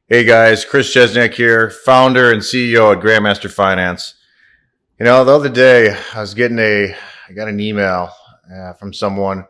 Hey guys, Chris Chesniak here, founder and CEO at Grandmaster Finance. The other day I got an email from someone,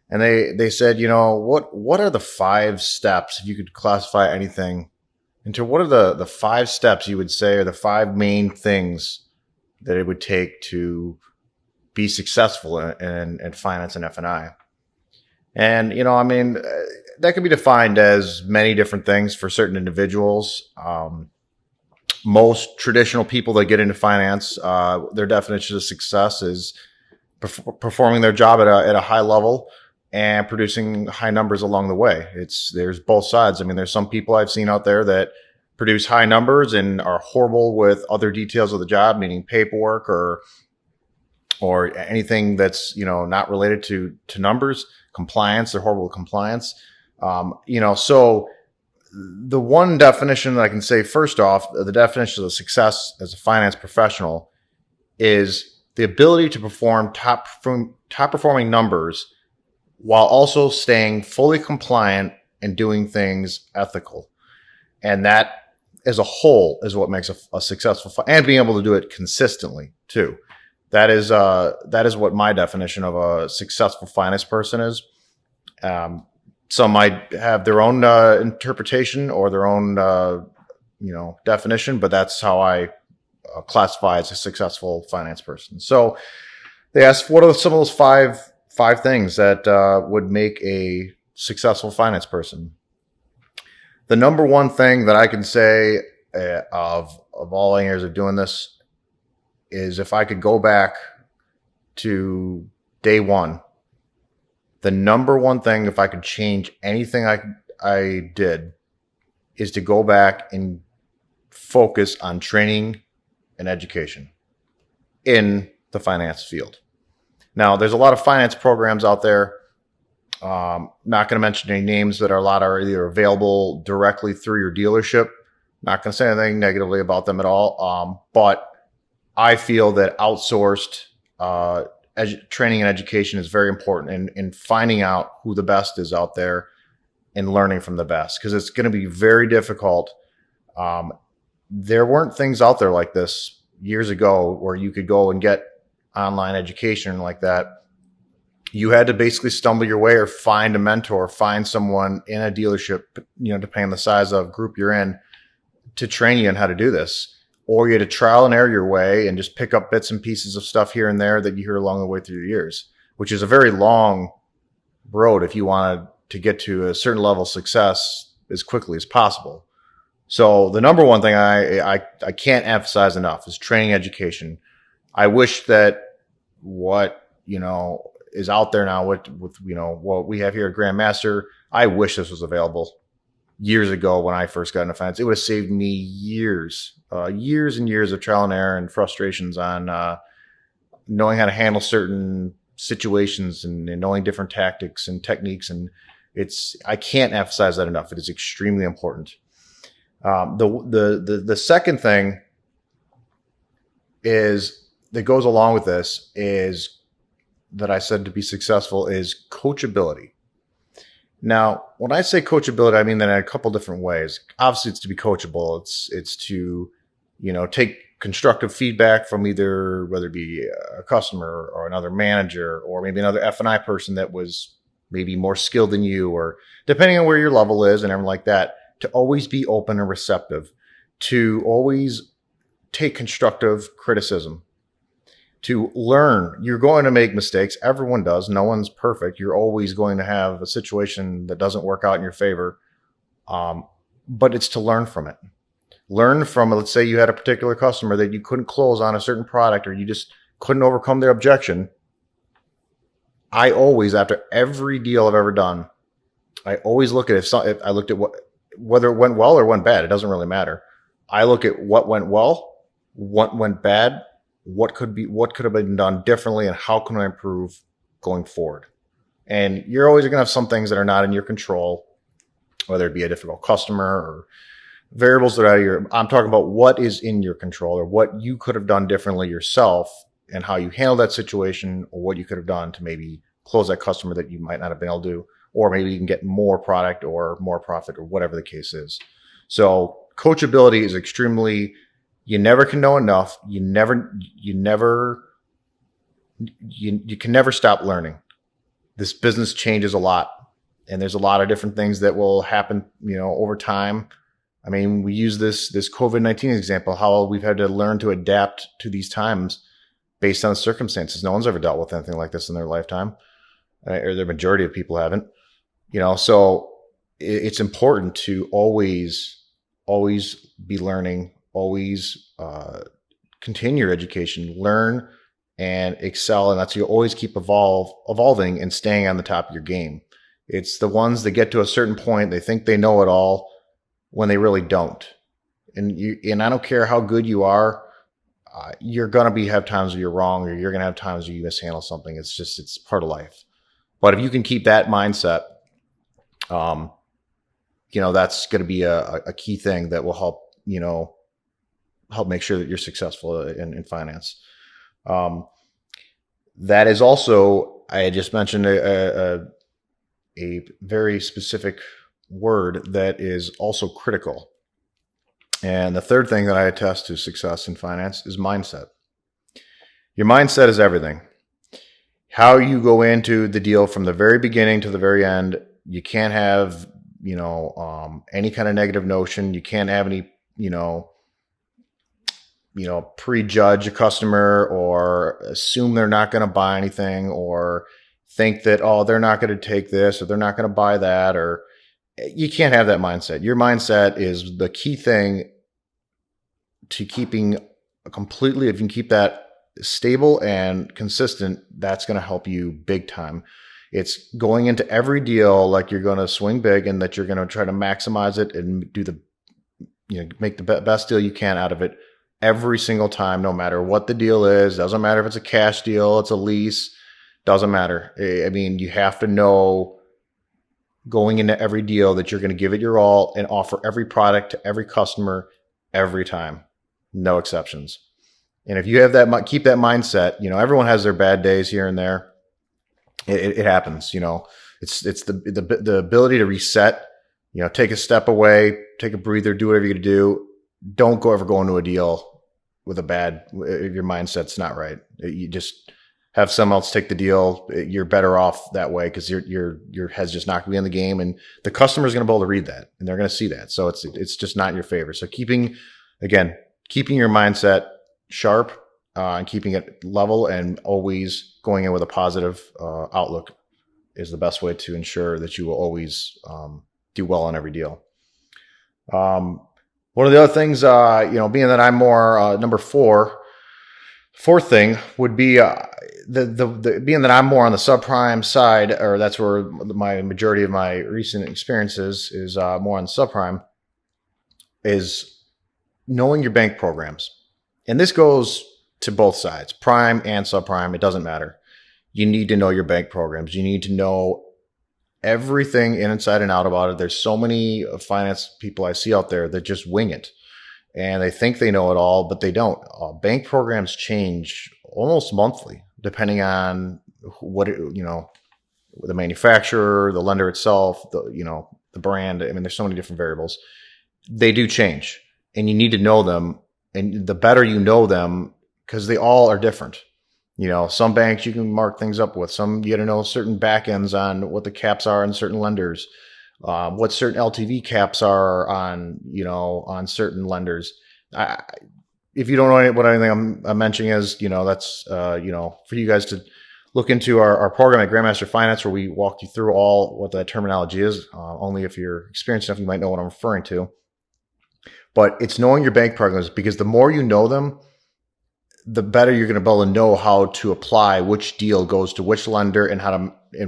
and they said, what are the 5 steps if you could classify anything into what are the 5 steps you would say are the 5 main things that it would take to be successful in finance and F&I. And, that could be defined as many different things for certain individuals. Most traditional people that get into finance, their definition of success is performing their job at a high level and producing high numbers along the way. There's both sides. There's some people I've seen out there that produce high numbers and are horrible with other details of the job, meaning paperwork or anything that's, not related to numbers. Compliance, they're horrible with compliance. So the one definition that I can say first off, the definition of success as a finance professional is the ability to perform top performing numbers while also staying fully compliant and doing things ethical. And that as a whole is what makes a successful and being able to do it consistently too. That is what my definition of a successful finance person is. Some might have their own interpretation or their own, definition, but that's how I classify as a successful finance person. So they asked, what are some of those five things that would make a successful finance person? The number one thing that I can say of all the years of doing this is if I could go back to day one, the number one thing, if I could change anything I did, is to go back and focus on training and education in the finance field. Now, there's a lot of finance programs out there. Not going to mention any names, but a lot are either available directly through your dealership. Not going to say anything negatively about them at all. But I feel that outsourced training and education is very important in finding out who the best is out there and learning from the best, because it's going to be very difficult. There weren't things out there like this years ago where you could go and get online education like that. You had to basically stumble your way or find a mentor, find someone in a dealership, depending on the size of group you're in, to train you on how to do this. Or you had to trial and error your way and just pick up bits and pieces of stuff here and there that you hear along the way through the years, which is a very long road if you wanted to get to a certain level of success as quickly as possible. So the number one thing I can't emphasize enough is training education. I wish that what, is out there now with what we have here at Grandmaster, I wish this was available years ago when I first got into finance. It would have saved me years and years of trial and error and frustrations on knowing how to handle certain situations and knowing different tactics and techniques. And I can't emphasize that enough. It is extremely important. The second thing is that goes along with this is that I said to be successful is coachability. Now, when I say coachability, I mean that in a couple different ways. Obviously, it's to be coachable. It's to, take constructive feedback from either whether it be a customer or another manager or maybe another F&I person that was maybe more skilled than you, or depending on where your level is and everything like that, to always be open and receptive, to always take constructive criticism, to learn. You're going to make mistakes. Everyone does. No one's perfect. You're always going to have a situation that doesn't work out in your favor. But it's to learn from it. Learn from, let's say you had a particular customer that you couldn't close on a certain product, or you just couldn't overcome their objection. I always, after every deal I've ever done, I always look at if I looked at whether it went well or went bad. It doesn't really matter. I look at what went well, what went bad, what could have been done differently, and how can I improve going forward. And you're always going to have some things that are not in your control, whether it be a difficult customer or variables that are out of your. I'm talking about what is in your control, or what you could have done differently yourself, and how you handle that situation, or what you could have done to maybe close that customer that you might not have been able to do, or maybe you can get more product or more profit, or whatever the case is. So coachability is extremely, you never can know enough. You can never stop learning. This business changes a lot, and there's a lot of different things that will happen, over time. I mean, we use this COVID-19 example, how we've had to learn to adapt to these times based on the circumstances. No one's ever dealt with anything like this in their lifetime, or the majority of people haven't. So it's important to always be learning, always continue your education, learn and excel. And that's, you always keep evolving and staying on the top of your game. It's the ones that get to a certain point, they think they know it all when they really don't. And I don't care how good you are, you're going to have times where you're wrong, or you're going to have times where you mishandle something. It's part of life. But if you can keep that mindset, that's going to be a key thing that will help make sure that you're successful in finance. That is also, I just mentioned a very specific word that is also critical. And the third thing that I attest to success in finance is mindset. Your mindset is everything. How you go into the deal from the very beginning to the very end. You can't have, any kind of negative notion. You can't have any, prejudge a customer or assume they're not going to buy anything, or think that, they're not going to take this, or they're not going to buy that, or you can't have that mindset. Your mindset is the key thing to keeping completely, if you can keep that stable and consistent, that's going to help you big time. It's going into every deal like you're going to swing big, and that you're going to try to maximize it and do make the best deal you can out of it every single time, no matter what the deal is. Doesn't matter if it's a cash deal, it's a lease, doesn't matter. I mean, you have to know going into every deal that you're going to give it your all and offer every product to every customer every time, no exceptions. And if you have that, keep that mindset. Everyone has their bad days here and there. It happens. It's the ability to reset. Take a step away, take a breather, do whatever you got to do. Don't ever go into a deal with if your mindset's not right. You just have someone else take the deal. You're better off that way, because your head's just not going to be in the game, and the customer's going to be able to read that, and they're going to see that. So it's just not in your favor. So keeping your mindset sharp, and keeping it level, and always going in with a positive outlook is the best way to ensure that you will always do well on every deal. One of the other things, being that I'm more number fourth thing would be the being that I'm more on the subprime side, or that's where my majority of my recent experiences is more on subprime, is knowing your bank programs. And this goes to both sides, prime and subprime. It doesn't matter. You need to know your bank programs. You need to know everything inside and out about it. There's so many finance people I see out there that just wing it, and they think they know it all, but they don't. Bank programs change almost monthly, depending on the manufacturer, the lender itself, the brand. I mean, there's so many different variables. They do change, and you need to know them. And the better you know them, because they all are different. Some banks you can mark things up with. Some you got to know certain back ends on what the caps are on certain lenders, what certain LTV caps are on certain lenders. If you don't know what anything I'm mentioning is, that's for you guys to look into our program at Grandmaster Finance, where we walk you through all what that terminology is. Only if you're experienced enough, you might know what I'm referring to. But it's knowing your bank programs, because the more you know them, the better you're going to be able to know how to apply which deal goes to which lender, and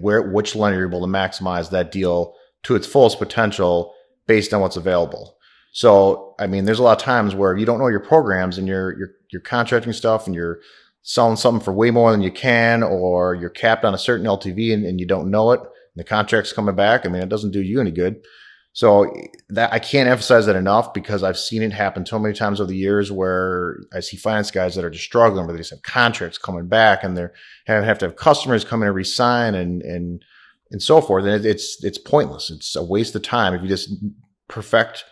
which lender you're able to maximize that deal to its fullest potential based on what's available. So, I mean, there's a lot of times where you don't know your programs, and you're contracting stuff, and you're selling something for way more than you can, or you're capped on a certain LTV and you don't know it, and the contract's coming back. I mean, it doesn't do you any good. So that I can't emphasize that enough, because I've seen it happen so many times over the years, where I see finance guys that are just struggling, where they just have contracts coming back, and they have to have customers come in and re-sign and so forth. And it's pointless. It's a waste of time if you just perfect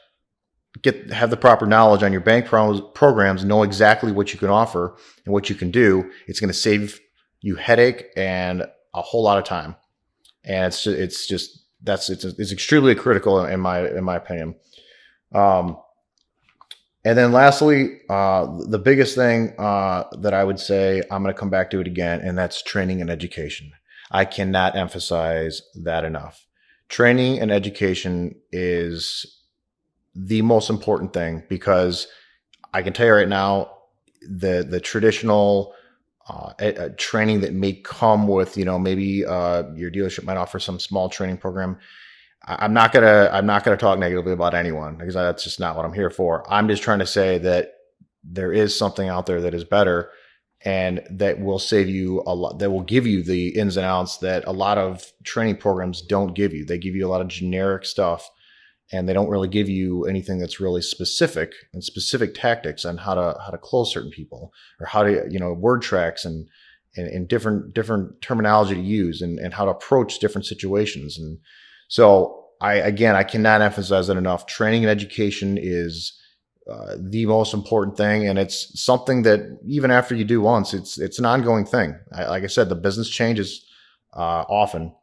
have the proper knowledge on your bank programs, know exactly what you can offer and what you can do, it's going to save you headache and a whole lot of time. And it's extremely critical in my opinion. And then lastly, the biggest thing that I would say, I'm going to come back to it again, and that's training and education. I cannot emphasize that enough. Training and education is the most important thing, because I can tell you right now, the traditional training that may come with, maybe your dealership might offer some small training program. I'm not gonna talk negatively about anyone, because that's just not what I'm here for. I'm just trying to say that there is something out there that is better, and that will save you a lot. That will give you the ins and outs that a lot of training programs don't give you. They give you a lot of generic stuff, and they don't really give you anything that's really specific and specific tactics on how to close certain people, or how to, word tracks and different terminology to use, and how to approach different situations. And so I cannot emphasize that enough. Training and education is the most important thing. And it's something that even after you do once, it's an ongoing thing. Like I said, the business changes often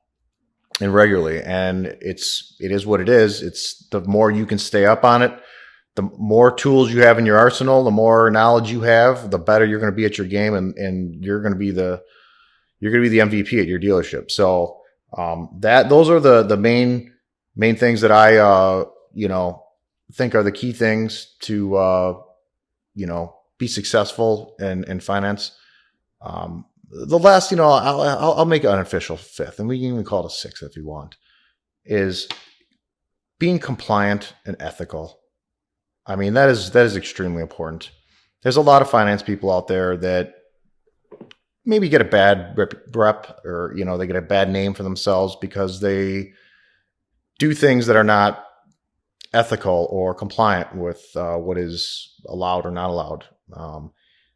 and regularly, and it is what it is. It's the more you can stay up on it, the more tools you have in your arsenal, the more knowledge you have, the better you're going to be at your game, and you're going to be the MVP at your dealership. So those are the main things that I think are the key things to be successful in finance. The last, I'll make it unofficial fifth, and we can even call it a sixth if you want, is being compliant and ethical. I mean, that is extremely important. There's a lot of finance people out there that maybe get a bad rep, or they get a bad name for themselves because they do things that are not ethical or compliant with what is allowed or not allowed.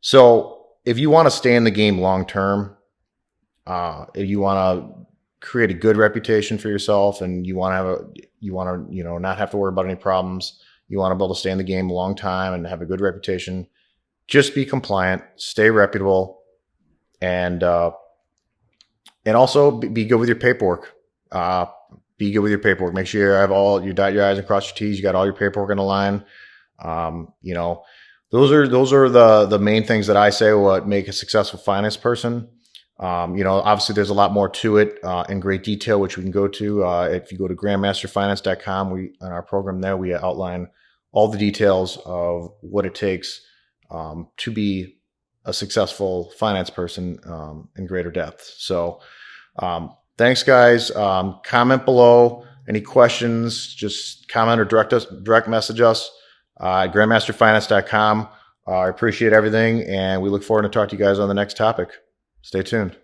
So if you want to stay in the game long term, if you want to create a good reputation for yourself, and you want to not have to worry about any problems, you want to be able to stay in the game a long time and have a good reputation, just be compliant, stay reputable, and also be good with your paperwork. Be good with your paperwork. Make sure you dot your I's and cross your T's. You got all your paperwork in a line. Those are the main things that I say what make a successful finance person. Obviously there's a lot more to it in great detail, which we can go to. If you go to grandmasterfinance.com, on our program there, we outline all the details of what it takes to be a successful finance person in greater depth. So thanks, guys. Comment below. Any questions, just comment or direct message us at grandmasterfinance.com. I appreciate everything, and we look forward to talk to you guys on the next topic. Stay tuned.